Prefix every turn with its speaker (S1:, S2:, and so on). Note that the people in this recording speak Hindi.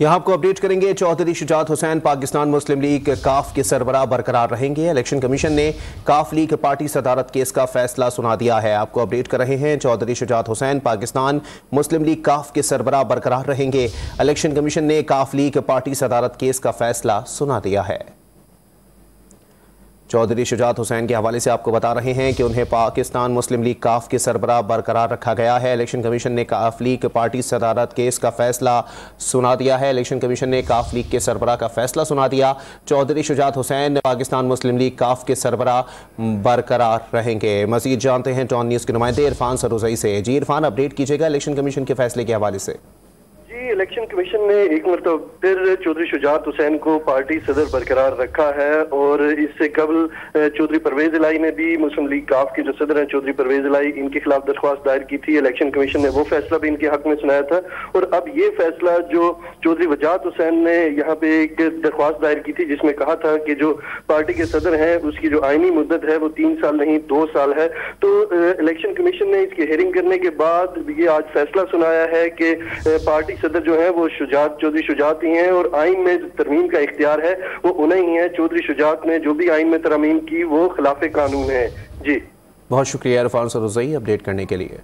S1: यहाँ आपको अपडेट करेंगे। चौधरी शुजात हुसैन पाकिस्तान मुस्लिम लीग काफ के सरबराह बरकरार रहेंगे। इलेक्शन कमीशन ने काफ लीग पार्टी सदारत केस का फैसला सुना दिया है। आपको अपडेट कर रहे हैं। चौधरी शुजात हुसैन पाकिस्तान मुस्लिम लीग काफ के सरबराह बरकरार रहेंगे। इलेक्शन कमीशन ने काफ लीग पार्टी सदारत केस का फैसला सुना दिया है। चौधरी शुजात हुसैन के हवाले से आपको बता रहे हैं कि उन्हें पाकिस्तान मुस्लिम लीग काफ के सरबराह बरकरार रखा गया है। इलेक्शन कमीशन ने काफ लीग पार्टी सदारत केस का फैसला सुना दिया है। इलेक्शन कमीशन ने काफ लीग के सरबराह का फैसला सुना दिया। चौधरी शुजात हुसैन पाकिस्तान मुस्लिम लीग काफ के सरबराह बरकरार रहेंगे। मजीद जानते हैं टॉन न्यूज़ के नुमाइंदे इरफान सरोजई से। जी इरफान, अपडेट कीजिएगा इलेक्शन कमीशन के फैसले के हवाले से।
S2: इलेक्शन कमीशन ने एक मरतबा फिर चौधरी शुजात हुसैन को पार्टी सदर बरकरार रखा है और इससे कबल चौधरी परवेज इलाही ने भी मुस्लिम लीग काफ के जो सदर हैं चौधरी परवेज इलाही, इनके खिलाफ दरख्वास्त दायर की थी। इलेक्शन कमीशन ने वो फैसला भी इनके हक में सुनाया था और अब ये फैसला जो चौधरी वजात हुसैन ने यहाँ पे एक दरख्वास्त दायर की थी जिसमें कहा था कि जो पार्टी के सदर हैं उसकी जो आईनी मुद्दत है वो 3 साल नहीं 2 साल है। तो इलेक्शन कमीशन ने इसकी हेयरिंग करने के बाद ये आज फैसला सुनाया है कि पार्टी सदर जो है वो चौधरी शुजात ही हैं और आइन में जो तरमीम का इख्तियार है वो उन्हें ही है। चौधरी शुजात ने जो भी आइन में तरमीम की वो खिलाफ कानून है। जी
S1: बहुत शुक्रिया इरफान सरोजई अपडेट करने के लिए।